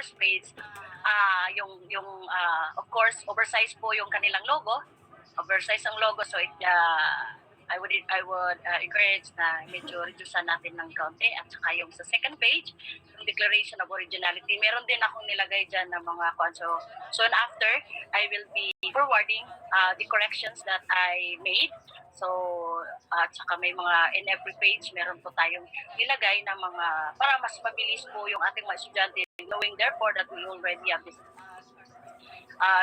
first page, of course, oversized po yung kanilang logo. Oversized ang logo, so I would encourage na medyo reducean natin ng kaunti. At saka yung sa second page, yung declaration of originality, meron din akong nilagay dyan ng mga so soon after, I will be forwarding the corrections that I made. So, at saka may mga, in every page, meron po tayong nilagay na mga, para mas mabilis po yung ating mga estudyante, knowing therefore that we already have this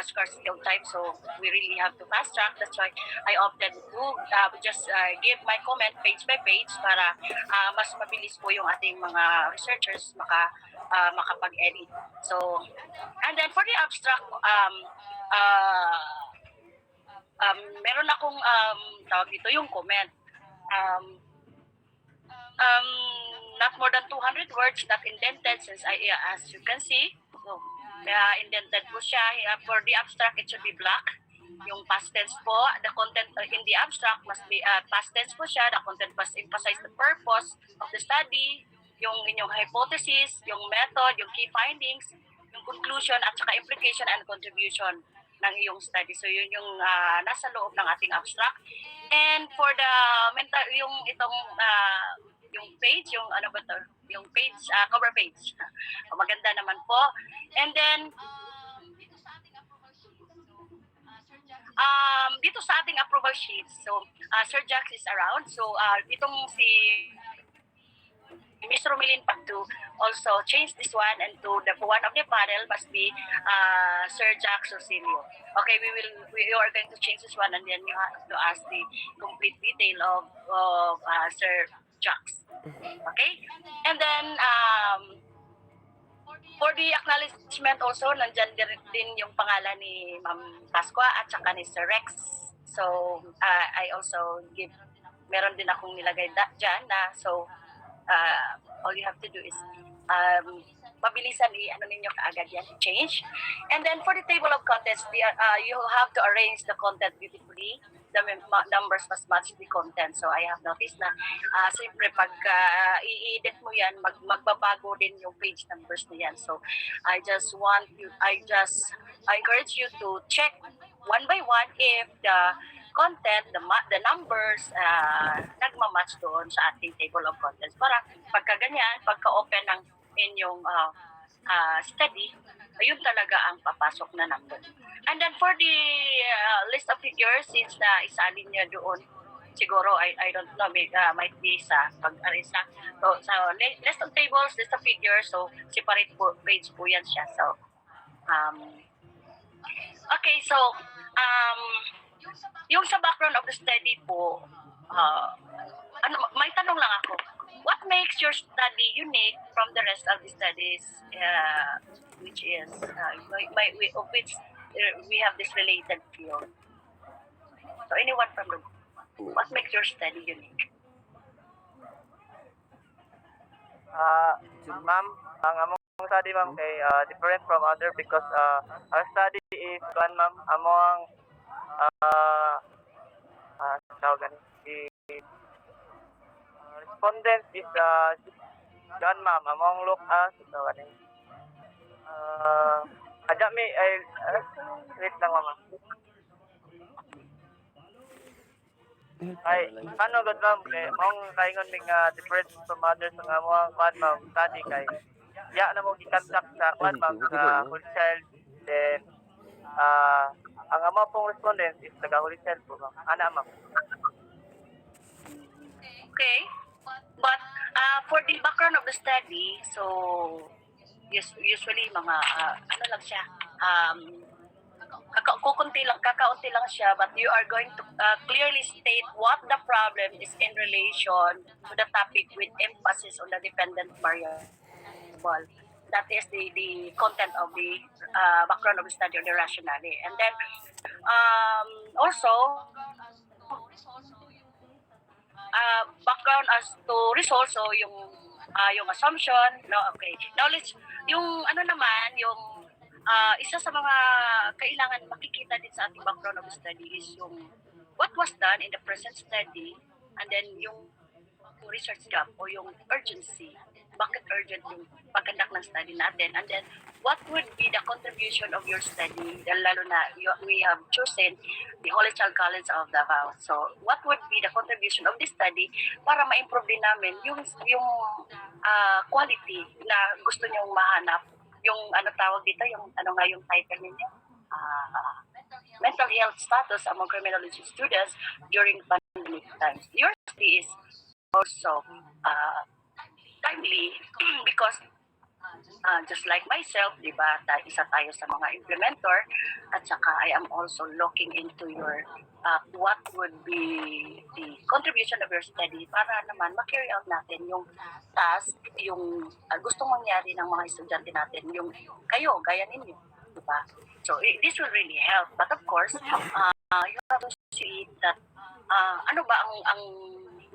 scarcity of time, so we really have to fast track. That's why I opted to just give my comment page by page para mas mabilis po yung ating mga researchers makapag-edit. So, and then for the abstract, meron akong tawag dito yung comment. Not more than 200 words, not indented, since as you can see. So, indented po siya. For the abstract, it should be black. Yung past tense po, the content in the abstract must be past tense po siya. The content must emphasize the purpose of the study, yung inyong hypothesis, yung method, yung key findings, yung conclusion, at saka implication and contribution ng iyong study. So yun yung nasa loob ng ating abstract. And for the mental, yung page, yung ano ba to? Yung page, cover page. Maganda naman po. And then, dito sa ating approval sheet, so Sir Jax is around. So itong si Ms. Romilin Pagdu also change this one, and to the one of the panel must be Sir Jax Rosilio. Okay, we are going to change this one, and then you have to ask the complete detail of Sir Jax. Okay, and then for the acknowledgement also, nandyan din yung pangalan ni Ma'am Pasqua at saka ni Sir Rex. So I also meron din akong nilagay dyan na, so all you have to do is mabilisan ano ninyo kaagad yan, change. And then for the table of contents, you have to arrange the content beautifully. The numbers must match the content. So I have noticed na siyempre pag i-edit mo yan, magbabago din yung page numbers na yan. So I encourage you to check one by one if the content, the numbers, nagmamatch doon sa ating table of contents. Para pagka ganyan, pagka-open ng inyong study, ayun talaga ang papasok na number. And then for the list of figures, since na isalin niya doon, siguro, I don't know, might be sa pag-arrange na. So list of tables, list of figures, so separate page po yan siya. So, okay, so, yung sa background of the study po, may tanong lang ako. What makes your study unique from the rest of the studies, which is, of which we have this related field? So anyone from the, what makes your study unique? Ma'am, ang among study, ma'am, kay different from other because our study is one, ma'am, among respondents is John, ma'am, among look as wait lang, ma'am. Ay, ano gud, ma'am, kay mong kaingon ning different from others nga among ma'am study kay na mo gikontak sa ma'am sa Holy Child, then ang amo pong respondent is taga Holy Child po, ma'am. Ana, ma'am. Okay, but for the background of the study, so usually mga ano lang siya, kakaunti lang siya, but you are going to clearly state what the problem is in relation to the topic with emphasis on the dependent variable. That is the content of the background of the study or the rationale. And then also background as to results, so yung assumption, no, okay. Knowledge, yung ano naman, yung isa sa mga kailangan makikita din sa ating background of the study is yung what was done in the present study, and then yung research gap o yung urgency bakit urgent yung pagkandak ng study natin, and then what would be the contribution of your study, lalo na we have chosen the Holy Child College of Davao. So, what would be the contribution of this study para ma-improve din namin yung quality na gusto nyong mahanap, yung ano tawag dito, yung ano nga yung title ninyo? Mental health status among criminology students during pandemic times. Your study is also timely because just like myself, di ba, isa tayo sa mga implementer, at saka I am also looking into your what would be the contribution of your study para naman ma-carry out natin yung task, yung gustong mangyari ng mga estudyante natin, yung kayo, gaya ninyo, di ba? So, this will really help. But of course, you have to see that ano ba ang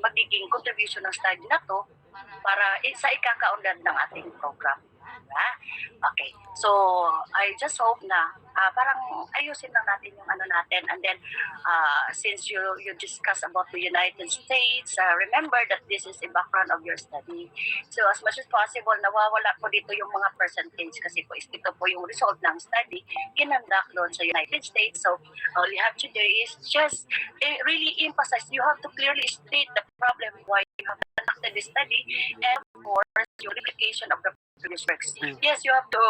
magiging contribution ng study na to para sa ikakaunlad ng ating program. Diba? Okay. So, I just hope na parang ayusin lang natin yung ano natin. And then, since you discuss about the United States, remember that this is the background of your study. So, as much as possible, nawawala po dito yung mga percentage kasi po ito po yung result ng study kinandak doon sa United States. So, all you have to do is just really emphasize. You have to clearly state the problem why you have conducted this study, and of course, your implication of the previous works. Yes, you have to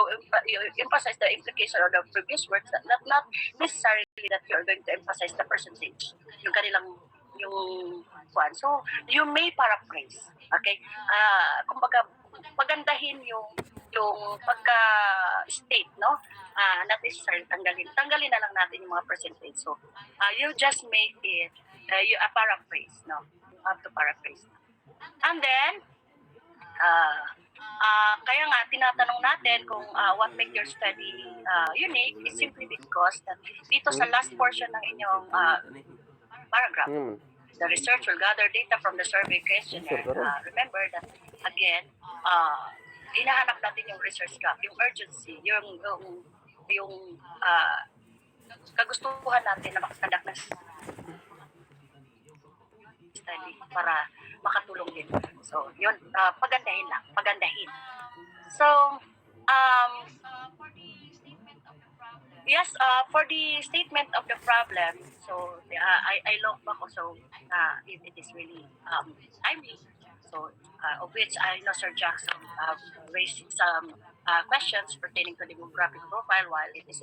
emphasize the implication of the previous works, not necessarily that you are going to emphasize the percentage. Yung kanilang yung kwan. So, you may paraphrase. Okay? Kumbaga, pagandahin yung pagka-state, no? Not necessarily tanggalin na lang natin yung mga percentage. So, you just make it, you paraphrase, no? You have to paraphrase. And then, kaya nga, tinatanong natin kung what make your study unique is simply because that dito sa last portion ng inyong paragraph, the research will gather data from the survey questionnaire. Remember that, again, hinahanap natin yung research gap, yung urgency, yung kagustuhan natin na makakandak ng study para makatulong din. So, yun, pagandahin lang, pagandahin. So, yes, for the statement of the problem, so I look back also if it is really timely. So, of which I know Sir Jackson raised some questions pertaining to demographic profile while it is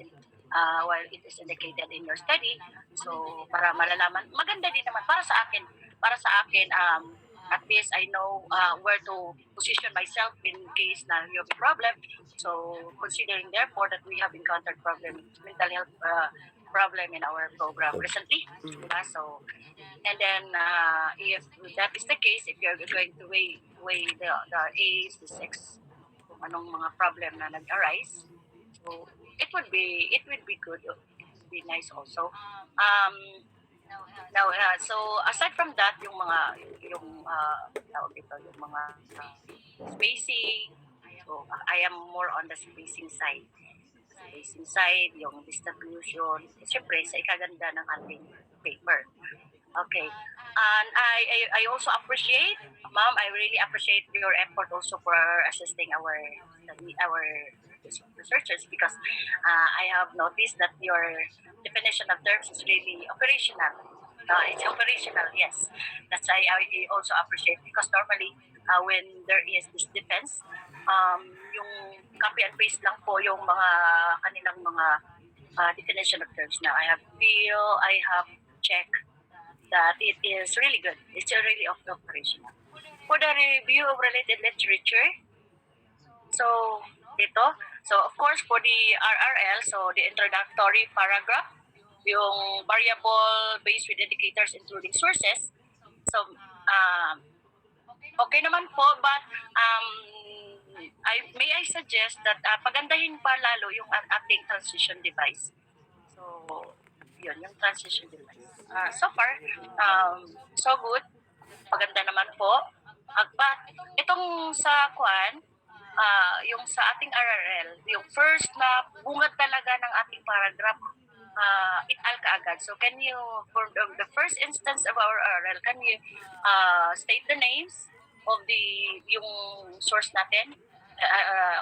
indicated in your study. So, para malalaman, maganda din naman para sa akin, at least I know where to position myself in case na you have a problem. So, considering therefore that we have encountered mental health problem in our program recently. So, and then if that is the case, if you're going to weigh the age, the sex, kung anong mga problem na nag-arise, so it would be good. It would be nice also. Now, so aside from that, yung mga spacing, so I am more on the spacing side. Yung distribution, syempre sa ikaganda ng ating paper. Okay. And I also appreciate, ma'am, I really appreciate your effort also for assisting our researchers because I have noticed that your definition of terms is really operational. It's operational, yes. That's why I also appreciate because normally when there is this defense, yung copy and paste lang po yung mga kanilang mga definition of terms na I have checked that it is really good. It's really operational. For the review of related literature, so of course for the RRL, so the introductory paragraph, yung variable based with indicators including sources. So okay naman po, but may I suggest that pagandahin pa lalo yung ating transition device. So yun, yung transition device. So far, so good. Maganda naman po. But itong sa yung sa ating RRL, yung first na bungad talaga ng ating paragraph, ital kaagad. So can you, for the first instance of our RRL, can you state the names of the yung source natin.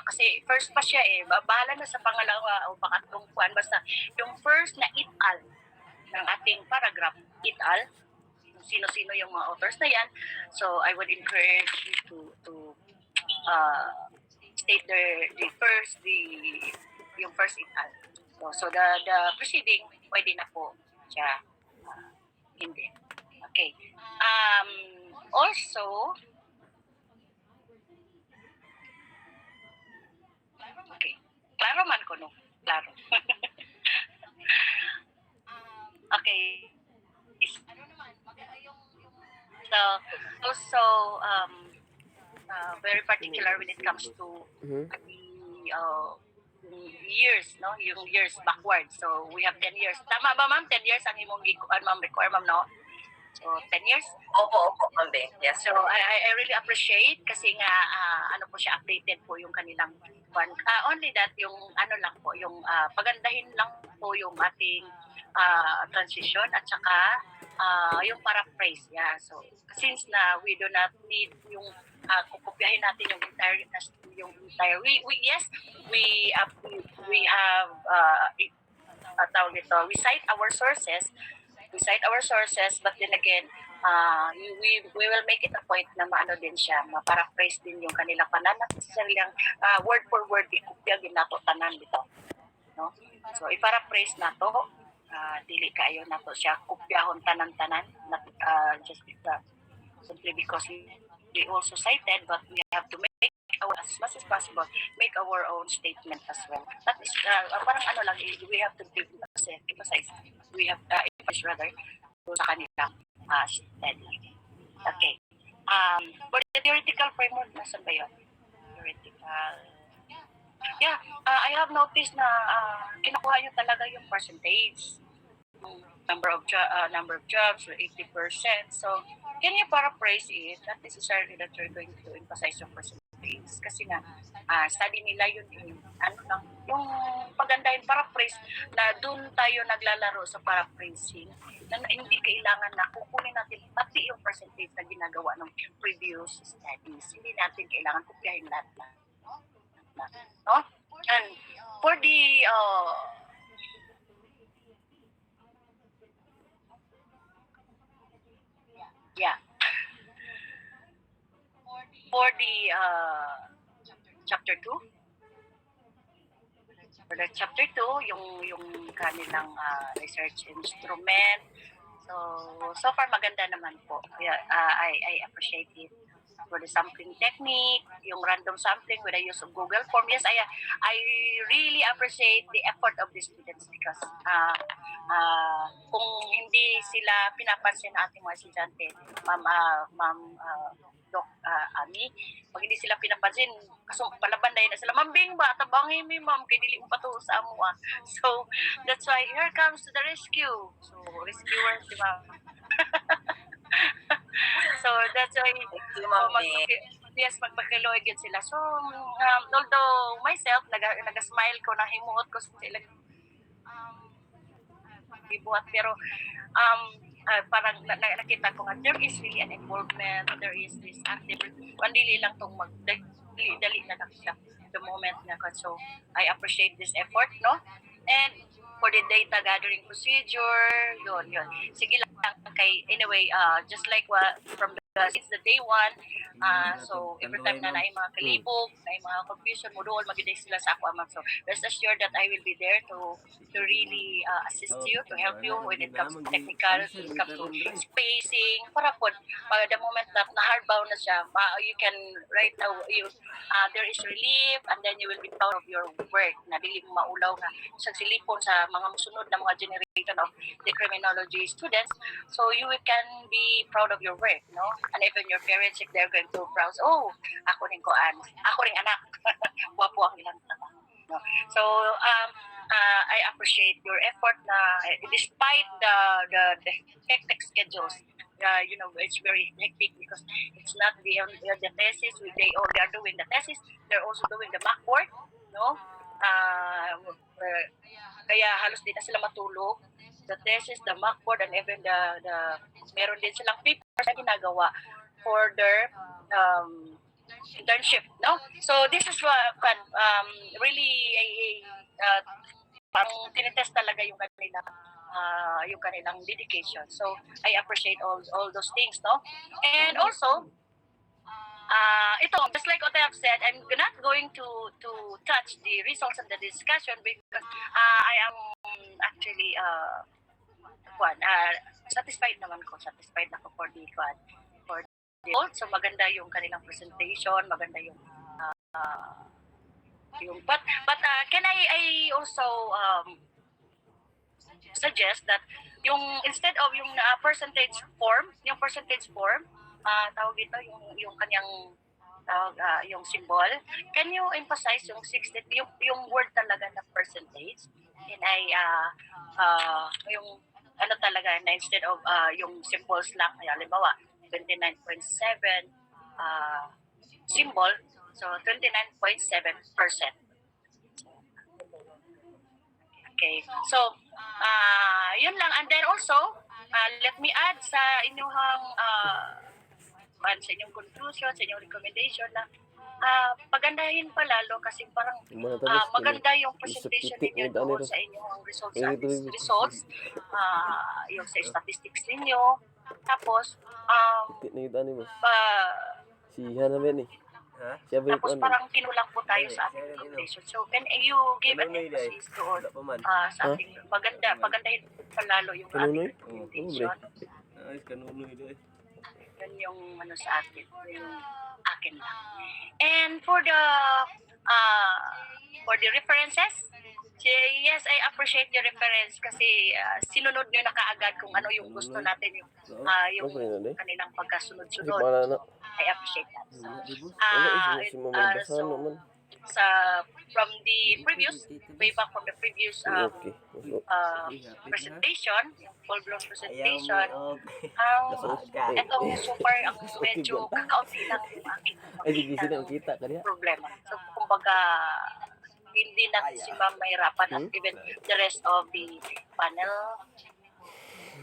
Kasi first pa siya bahala na sa pangalawa o pangatlong kuan, basta yung first na it al ng ating paragraph, it al, sino-sino yung mga authors na yan. So I would encourage you to state the first, yung first it al. So the preceding pwede na po siya hindi. Okay. Also, okay. Klaro man ko, no? Klaro. Okay. So, also, very particular when it comes to the years, no? Yung years backward. So, we have 10 years. Tama ba, ma'am? 10 years ang imong ma'am, require, ma'am, no? So, 10 years? Opo, Ma'am Bing. Yes. So, I really appreciate kasi nga, ano po siya, updated po yung kanilang one. Only that, yung ano lang po, yung pagandahin lang po yung ating transition at saka yung paraphrase. Yeah. So, since na we do not need yung kukopyahin natin yung entire yes, we have tawag ito, we cite our sources, but then again, we will make it a point na maano din siya, ma-paraphrase din yung kanilang pananasarilang word for word, ikupya ginato tanan dito. No? So, i-paraphrase na to, dili kayo na to siya, kupyahon tanan-tanan, just simply because we also cited, but we have to make as much as possible, make our own statement as well. That is, parang ano lang, we have to emphasize, we have, emphasize rather, sa kanilang study. Okay. For the theoretical framework, nasan ba yun? Theoretical. Yeah, I have noticed na kinukuha nyo talaga yung percentage. Number of jobs, 80%. So, can you paraphrase it? Not necessarily that you're going to emphasize yung percentage. Kasi nga, study nila yun ano lang, yung pagandahin paraphrase na doon tayo naglalaro sa paraphrasing na hindi kailangan na kukunin natin pati yung percentage na ginagawa ng previous studies. Hindi natin kailangan kopyahin lahat na. No? And for the for the chapter 2, for the chapter 2, yung kanilang research instrument. So far maganda naman po. Yeah, I appreciate it. For the sampling technique, yung random sampling with the use of Google Form. Yes, I really appreciate the effort of the students because kung hindi sila pinapansin ng ating mga estudyante, Ma'am Doc Ami, pag hindi sila pinapansin, kaso palaban na sila, Ma'am Bing ba, tabangin mi ma'am, kay dili mo pa to sa amo. So, that's why here comes to the rescue. So, rescuer si ma'am. So, that's why, magpakiloy yun sila. So, although myself, nag-smile ko, nahimuot ko sa sila, ibuhat, pero, parang nakita ko nga, there is really an involvement, there is this active, mandili lang itong dali na nakita the moment na. So, I appreciate this effort, no? And, for the data gathering procedure, yun. Sige lang, anyway, just like from since the day one, so every time na naay mga kalibog, naay mga confusion mo doon, magiday sila sa ako, ma'am. So rest assured that I will be there to really assist you, to help you when it comes to technical, when it comes to spacing, para po, the moment that na-hardbound na siya, you can right now, there is relief, and then you will be proud of your work, na dili mo maulaw na sa silipon sa mga musunod na mga generation of the criminology students. So you can be proud of your work, no? And even your parents, if they're going to browse, oh, ako rin anak, wapo ang ilang trabaho. No? So, I appreciate your effort na despite the hectic schedules, it's very hectic because it's not the thesis, they are doing the thesis, they're also doing the mock work, no? Kaya halos di na sila matulog. The thesis, the mock board, and even the meron din silang papers na ginagawa for their internship, no? So this is what really uh, parang tinetest talaga yung kanilang dedication. So I appreciate all those things, no? And also ito, just like what I have said, I'm not going to touch the results of the discussion because I am actually satisfied naman ko. Satisfied ako for the results. So maganda yung kanilang presentation, maganda yung but can I also suggest that yung instead of yung percentage form, tawag dito yung kanyang yung symbol, can you emphasize yung 60 yung word talaga na percentage, and yung ano talaga na instead of yung symbols lang, halimbawa 29.7 symbol, so 29.7%. Okay. So, yun lang. And then also, let me add sa inyong sa inyong conclusion, sa inyong recommendation na pagandahin pa lalo kasi parang maganda yung presentation ninyo doon sa inyong results, yung sa statistics ninyo. Tapos, siya naman eh. tapos parang kinulang po tayo sa ating presentation. So, can you give an emphasis doon sa ating pagandahin pa lalo yung ating presentation? Yun yung ano sa atin, yung akin lang. And for the references, yes, I appreciate your reference kasi sinunod nyo na kaagad kung ano yung gusto natin, yung kanilang pagkasunod-sunod. I appreciate that. From the previous, way back from the previous presentation, yung full-blown presentation, itong super, ang medyo kakaunti lang yung aking problema. So, kumbaga, hindi natin si Ma'am mahirapan at even the rest of the panel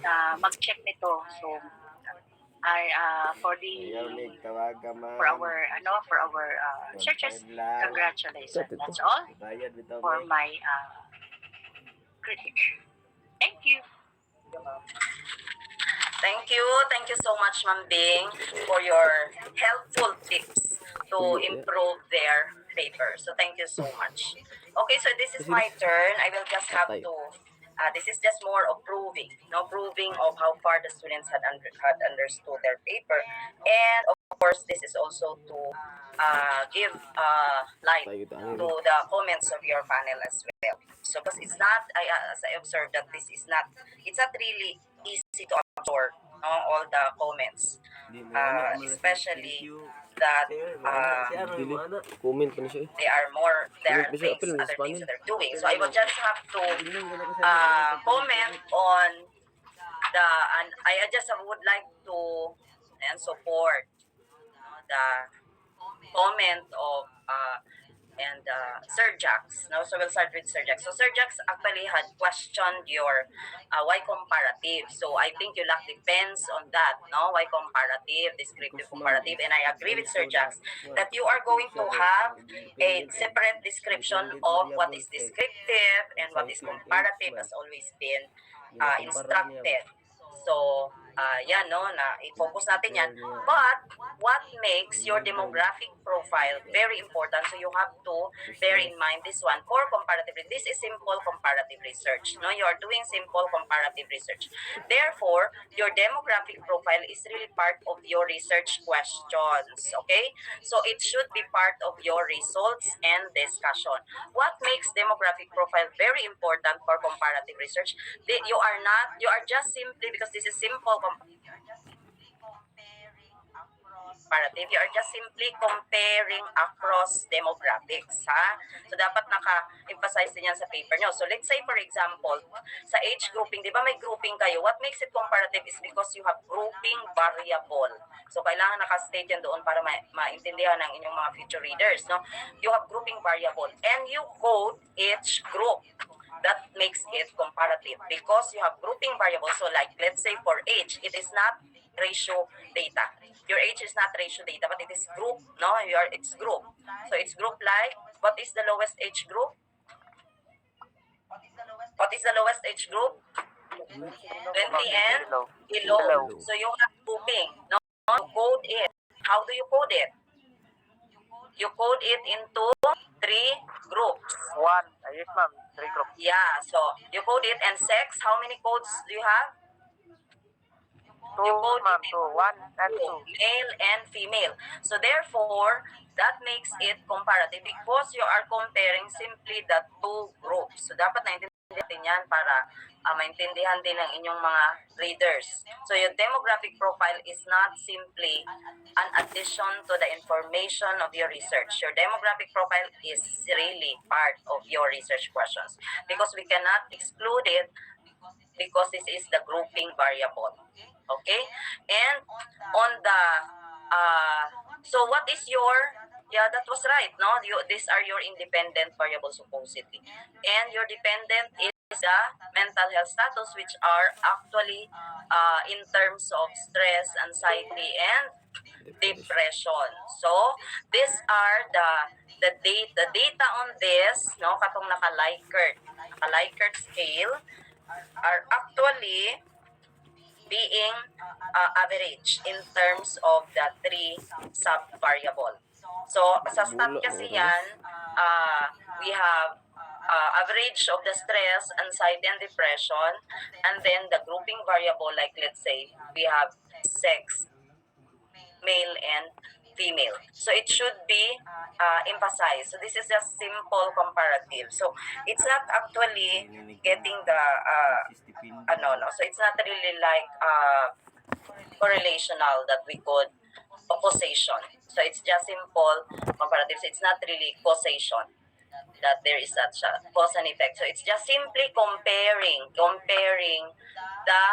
na mag-check nito. So, for our researchers, congratulations. That's all for my critic. Thank you. Thank you so much, Ma'am Bing, for your helpful tips to improve their paper. So thank you so much. Okay, so this is my turn. I will just have to. This is just more of proving of how far the students had understood their paper, and of course, this is also to give light to the comments of your panel as well. So, because it's not, as I observed, that it's not really easy to absorb all the comments, especially that comment pa na siya eh. there are other things that they're doing. So I will just have to comment on and I just would like to support the comment of Sir Jax. So we'll start with Sir Jax. So Sir Jax actually had questioned your why comparative. So I think you lack defense on that, no? Why comparative, descriptive comparative. And I agree with Sir Jax that you are going to have a separate description of what is descriptive and what is comparative has always been instructed. So, na i-focus natin yan. But, what makes your demographic profile very important, so you have to bear in mind this one, for comparative. This is simple comparative research. No, you are doing simple comparative research. Therefore, your demographic profile is really part of your research questions, okay? So, it should be part of your results and discussion. What makes demographic profile very important for comparative research? You are just simply, because this is simple comparative, you are just simply comparing across demographics, ha? So, dapat naka-emphasize din yan sa paper nyo. So, let's say, for example, sa age grouping, di ba may grouping kayo? What makes it comparative is because you have grouping variable. So, kailangan naka-state yan doon para maintindihan ng inyong mga future readers, no? You have grouping variable and you code each group. That makes it comparative because you have grouping variables. So like, let's say for age, it is not ratio data. Your age is not ratio data, but it is group, no? It's group. So it's group like, what is the lowest age group? What is the lowest age group? 20 and Below. below. Below. So you have grouping, no? You code it. How do you code it? You code it into 3 groups. One. Yes, ma'am. 3 groups. Yeah, so you code it. And sex, how many codes do you have? 2, You code ma'am. it 2. 1 and 2. male and female. So therefore, that makes it comparative because you are comparing simply the 2 groups. So dapat naintindihan natin yan para maintindihan din ng inyong mga readers. So your demographic profile is not simply an addition to the information of your research. Your demographic profile is really part of your research questions because we cannot exclude it because this is the grouping variable. Okay? And on the, so what is your, yeah, that was right, no? These are your independent variables supposedly. And your dependent is the mental health status, which are actually in terms of stress, anxiety, and depression. So, these are the data on this, no, katong naka-Likert scale, are actually being average in terms of the 3 sub-variable. So, sa stat kasi yan, we have average of the stress, anxiety, and depression, and then the grouping variable, like let's say, we have sex, male and female. So it should be emphasized. So this is just simple comparative. So it's not actually getting the no. So it's not really like correlational that we could opposition. So it's just simple comparative. So it's not really causation that there is such a cause and effect. So it's just simply comparing the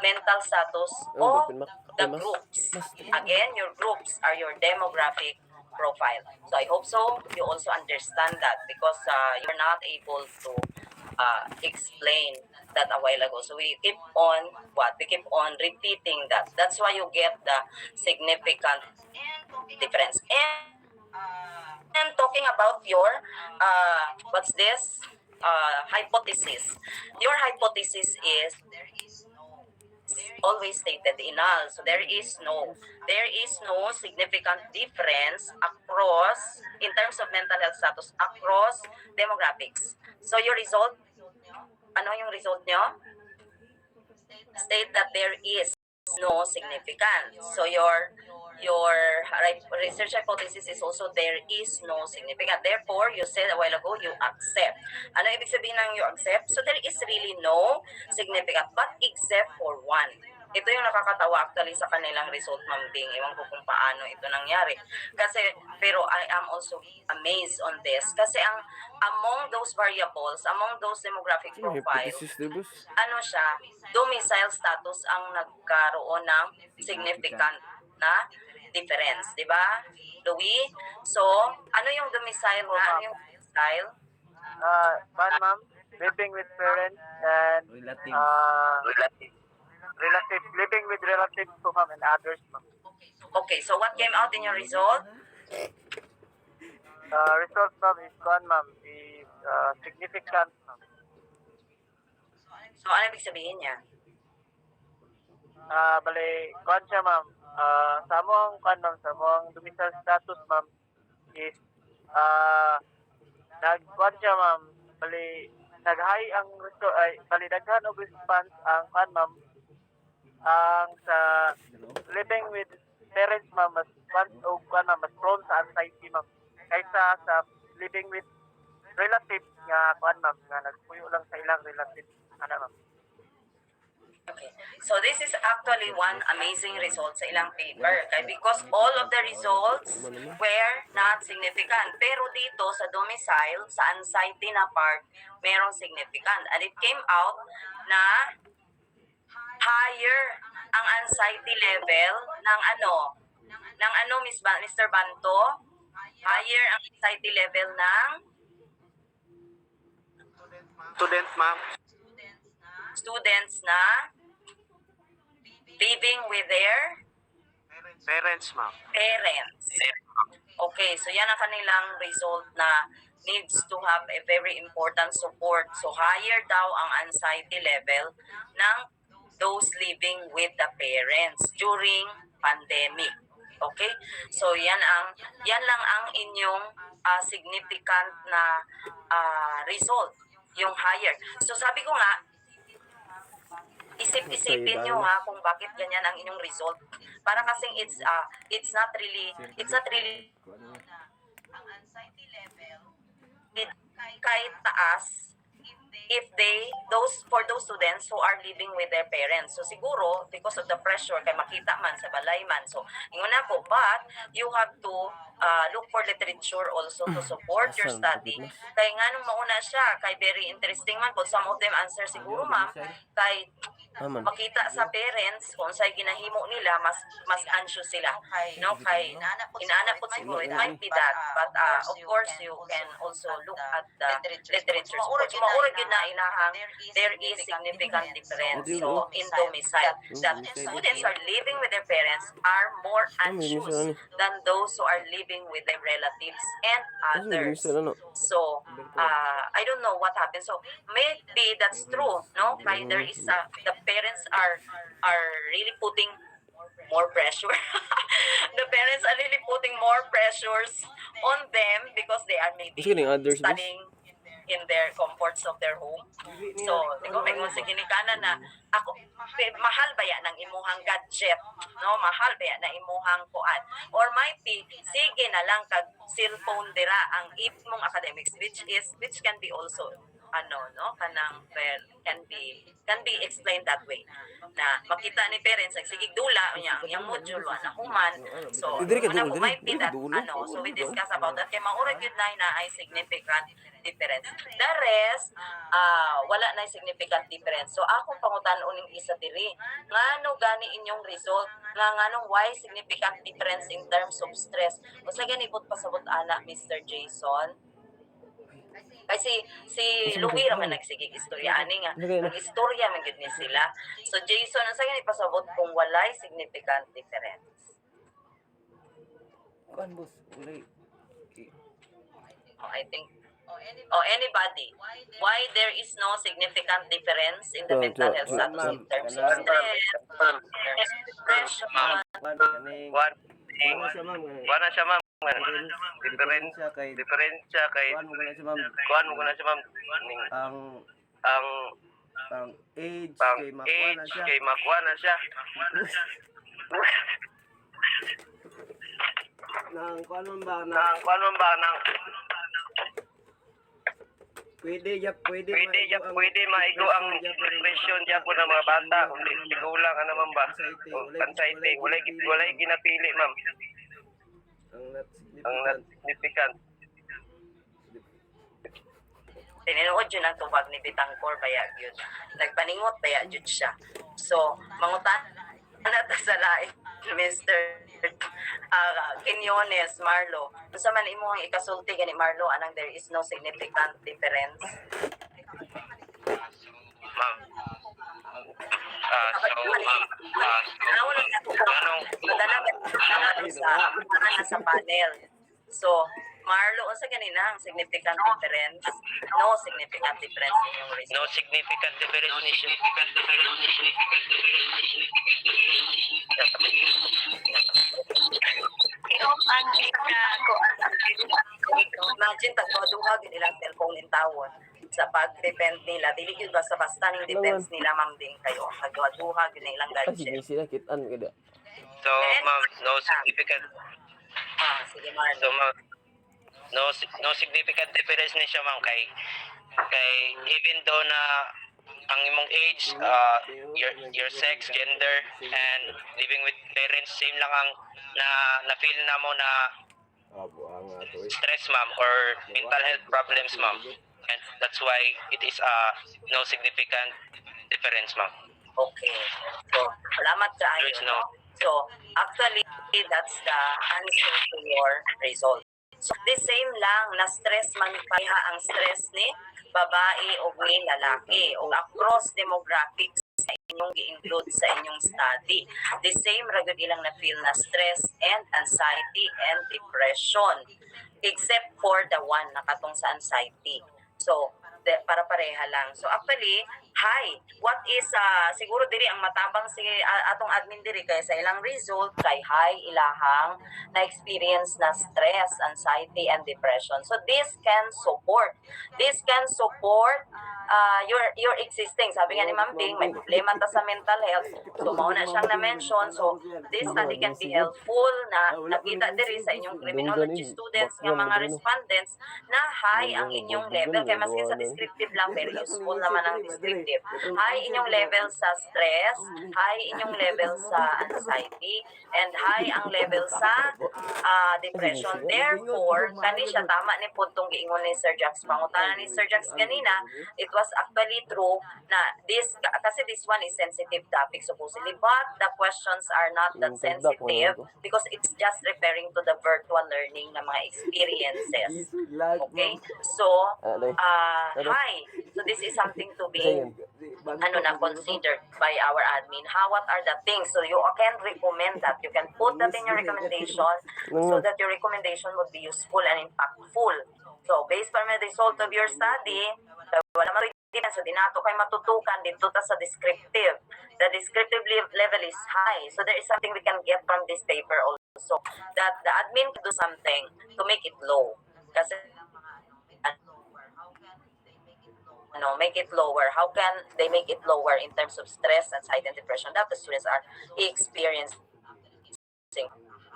mental status of the groups. Again, your groups are your demographic profile. So I hope so you also understand that because you're not able to explain that a while ago. So we keep on We keep on repeating that. That's why you get the significant difference. And talking about your hypothesis. Your hypothesis is always stated in null. So there is no significant difference across, in terms of mental health status, across demographics. So your result, ano yung result nyo? State that there is no significance. So your research hypothesis is also there is no significance. Therefore, you said a while ago, you accept. Ano ibig sabihin ng you accept? So there is really no significance, but except for one. Ito yung nakakatawa actually sa kanilang result, Ma'am Bing. Ewan ko kung paano ito nangyari. Pero I am also amazed on this. Kasi among those variables, among those demographic profiles, ano siya, domicile status ang nagkaroon ng significant na difference, di ba? Louis? So, ano yung domicile na? Ano yung domicile? Ma'am, living with parents and living with relatives to ma'am and others, ma'am. Okay, so what came out in your result? Result, ma'am, is ma'am, is significant, ma'am. So, ano ibig sabihin niya? Bali, siya, ma'am. Sa among domicile status, ma'am, is siya, ma'am. Bali, nag-high ang bali, daghan og response ang ma'am, ang sa living with parents, ma'am, mas mas prone sa anxiety, ma'am, kaysa sa living with relatives nga ma'am, nga nagpuyo lang sa ilang relatives, ma'am. Okay. So this is actually one amazing result sa ilang paper. Okay? Because all of the results were not significant. Pero dito sa domicile, sa anxiety na part, merong significant. And it came out na higher ang anxiety level ng Mr. Banto? Higher ang anxiety level ng Students, ma'am. students na living with their Parents, ma'am. parents. Okay, so yan ang kanilang result na needs to have a very important support. So higher daw ang anxiety level ng those living with the parents during pandemic. Okay? So yan lang ang inyong significant na result, yung higher. So sabi ko nga, isip-isipin nyo ha kung bakit ganyan ang inyong result. Para kasing it's not really ang anxiety level kahit taas if for those students who are living with their parents. So siguro because of the pressure kay makita man sa balay man. So ingon ako, but you have to look for literature also to support your study. Kay nganong mauna siya kay very interesting man kung some of them answer siguro ma'am kay makita sa parents kung sa'y ginahimo nila mas anxious sila no kay inaanap po siguro it might be that but of course you can also look at the literature support. So maurag yun na inahang there is significant difference so in domicile that students are living with their parents are more anxious than those who are living with their relatives and others. So I don't know what happened. So maybe that's true no kay there is the parents are really putting more pressure. The parents are really putting more pressures on them because they are maybe studying in their comforts of their home. So, ikaw may sa ginikanan na ako mahal ba yan ng imuhang gadget, no? Mahal ba yan na imuhang kuan? Or might be sige na lang kag cellphone dira ang imong academics which can be also kanang can be explained that way na makita ni parents sige dula yung module na human so might be that so we discuss about that kay maurag yun na ay significant difference the rest wala na significant difference so akong pangutan-on ning isa diri ngano gani inyong result nganong why significant difference in terms of stress usa gani pud pasabot ana Mr. Jason. Kasi si Louie raman nagsigig istorya ani nga ang istorya man gid ni sila so Jason ang sagay ipasabot kung walay significant difference I think anybody why there is no significant difference in the mental health status in terms of stress depression Wala siya, ma'am. Diferensya kay kuan mo na siya, ma'am. Ang age kay makuha na siya. Nang kuan mo ba nang pwede maigo ang depression diya po ng mga bata kung tigulang naman ba anxiety walay ginapili ma'am ang not significant tinuod yun ang tubag ni Bitangkor baya yun nagpaningot baya yun siya so mangutan na ta sa lain Mr. Quinones, Marlo. Unsa man imo ang ikasulti gani Marlo anang there is no significant difference? Ma'am. Sa panel. So, Marlo, unsa ganina ang significant difference? No significant difference in yung result. No significant difference ni siya. Imagine tagduha gid ilang cellphone in tawon sa pag-depend nila dili gyud basta-basta ning defense nila ma'am din kayo tagduha gid ilang gadget So ma'am no significant sige Marlo so ma'am no significant difference ni siya ma'am kay even though na ang imong age, your sex, gender, and living with parents, same lang ang na-feel na mo na stress, ma'am, or mental health problems, ma'am. And that's why it is no significant difference, ma'am. Okay. So, salamat kaayo. No. So, actually, that's the answer to your result. So, the same lang, na-stress man paha ang stress ni babae o ni lalaki o across demographics na inyong gi-include sa inyong study. The same ragud ilang na feel na stress and anxiety and depression, except for the one nakatong sa anxiety. So para pareha lang. So actually, hi, what is siguro diri ang matabang si atong admin diri kay sa ilang result kay hi ilahang na experience na stress, anxiety and depression. So this can support your existing. Sabi nga ni Ma'am Bing, may problema ta sa mental health. So mao na siyang na-mention. So this study can be helpful na nakita diri sa inyong criminology students nga mga respondents na high ang inyong level kay maski sa descriptive lang very useful naman ang descriptive. High inyong level sa stress, high inyong level sa anxiety, and high ang level sa depression. Therefore, kani siya tama ni pudtong giingon ni Sir Jax. Pangutana ni Sir Jax kanina, it was actually true na kasi this one is sensitive topic supposedly, but the questions are not that sensitive because it's just referring to the virtual learning na mga experiences. Okay? So, hi. So this is something to be considered by our admin. What are the things? So you can recommend that. You can put that in your recommendation so that your recommendation would be useful and impactful. So based on the result of your study, wala man so dinato kay matutukan dito ta sa descriptive. The descriptive level is high. So there is something we can get from this paper also, that the admin can do something to make it low. Kasi make it lower. How can they make it lower in terms of stress, anxiety, and depression that the students are experiencing?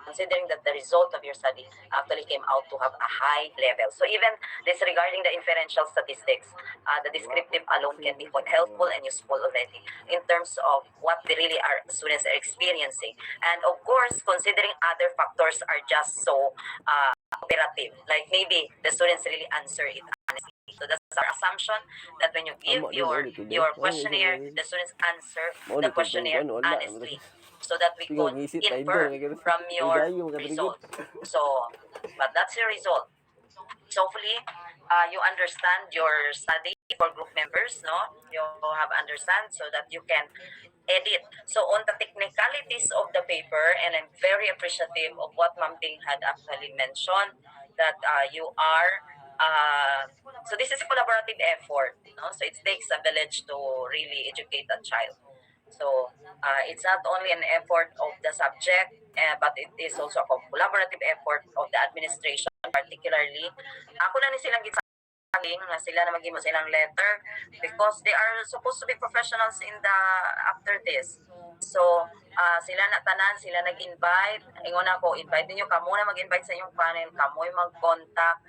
Considering that the result of your study actually came out to have a high level. So even disregarding the inferential statistics, the descriptive alone can be quite helpful and useful already in terms of what the really are students are experiencing. And of course, considering other factors are just so operative, like maybe the students really answer it honestly. So that's our assumption that when you give your questionnaire, the students answer the questionnaire honestly, so that we could infer from your result. So, but that's your result. So hopefully, you understand your study for group members, no? You have understand so that you can edit. So on the technicalities of the paper, and I'm very appreciative of what Ma'am Ting had actually mentioned, that you are so this is a collaborative effort, no? So it takes a village to really educate a child. So it's not only an effort of the subject, but it is also a collaborative effort of the administration, particularly. Ako na ni silang gitsaling na sila na mag-imo silang letter because they are supposed to be professionals in the after this. So sila na tanan, sila nag-invite. Ingon ako, invite niyo kamo na mag-invite sa inyong panel, kamoy mag-contact.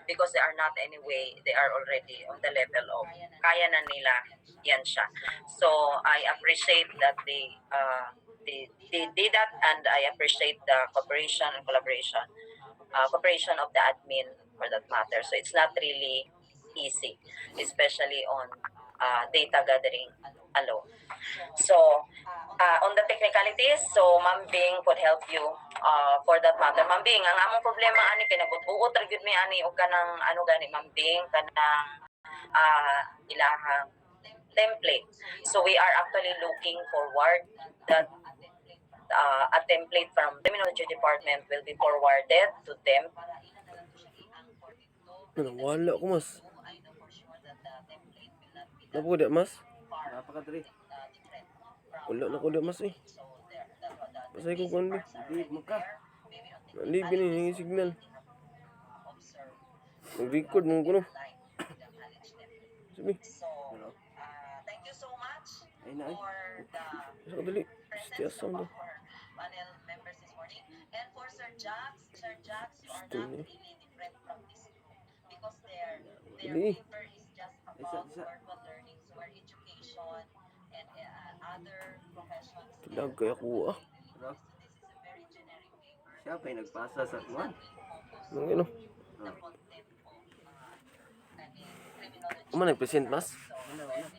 Because they are not anyway, they are already on the level of kaya na nila yan siya. So I appreciate that they did that, and I appreciate the cooperation and collaboration of the admin for that matter. So it's not really easy, especially on data gathering alone. So on the technicalities, so Ma'am Bing could help you for that matter. Ma'am Bing, ang among problema ani kay nagbuot ra gyud mi ani og kanang gani Ma'am Bing kanang ilahang template. So we are actually looking forward that a template from Criminology Department will be forwarded to them. Wala ko, mas. Napuda, mas? Napakadali. Wala na ko da, mas eh. Pasay ko kundi. Hindi mo ka. Hindi biningi signal. Nag-record mo ko no. Sabi. Thank you so much Ay na ay. for the Sa kadali. Stiyas presence of ang our panel members this morning. And for Sir Jax, you are Still, not really different from this group because their Hindi. paper is just about virtual learning, so our education and other professions. Tilag kaya ko ah. Pero, So this is a very generic paper. siya pa'y nagpasa sa kuwan. Nang ano. The content of criminology. Uma nag-present, mas?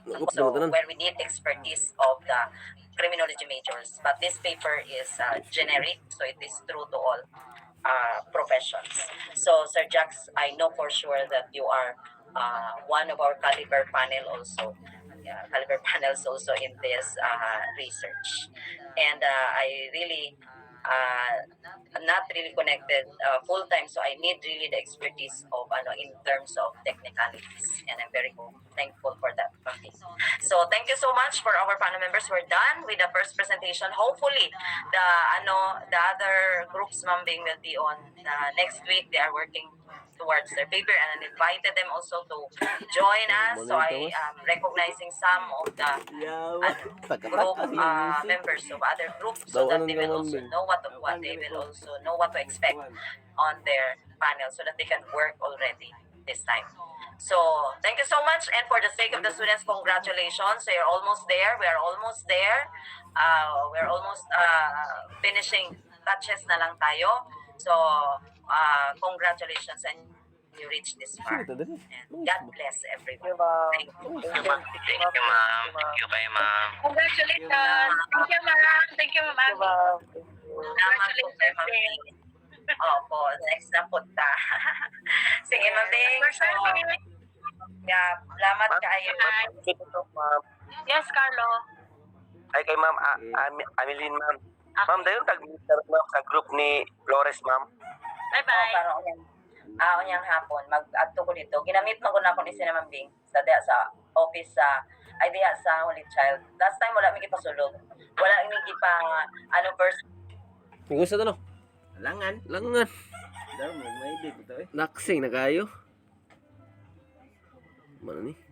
Nakup So na tanan. where we need expertise of the criminology majors, but this paper is generic, so it is true to all professions. So Sir Jax, I know for sure that you are one of our caliber panel also, caliber panels also in this research. And I really not really connected full time, so I need really the expertise of in terms of technicalities, and I'm very thankful for that. Okay. So thank you so much for our panel members. We're done with the first presentation. Hopefully, the other groups, Ma'am Bing, will be on next week. They are working towards their paper, and I invited them also to join us. So I am recognizing some of the group members of other groups, so that they will also know what they will also know what to expect on their panel, so that they can work already this time. So thank you so much, and for the sake of the students, congratulations. So you're almost there. We are almost there. We're almost finishing touches na lang tayo. So congratulations, and you reached this far. And God bless everyone. Thank you. Thank you, ma'am. Thank you, ma'am. Thank you kay ma'am. Congratulations. Thank you, ma'am. Thank you, ma'am. Thank you, ma'am. Salamat po kay Ma'am Bing. Opo, next na punta. Sige, Ma'am Bing. So, yeah, salamat kayo. Yes, Carlo. Ay kay ma'am, Ameline ma'am. Ma'am, dayon tag-meter ma'am sa group ni Flores ma'am. Bye-bye. Para onyang hapon, mag-adto ko dito. Ginamit mo ko na ako ni Ma'am Bing sa office sa sa Holy Child. Last time wala mi gipasulog. Wala mi gipa first. Gusto to no? Langan. Langan. Daw, may date ito eh. Naksing na kayo. Mana ni?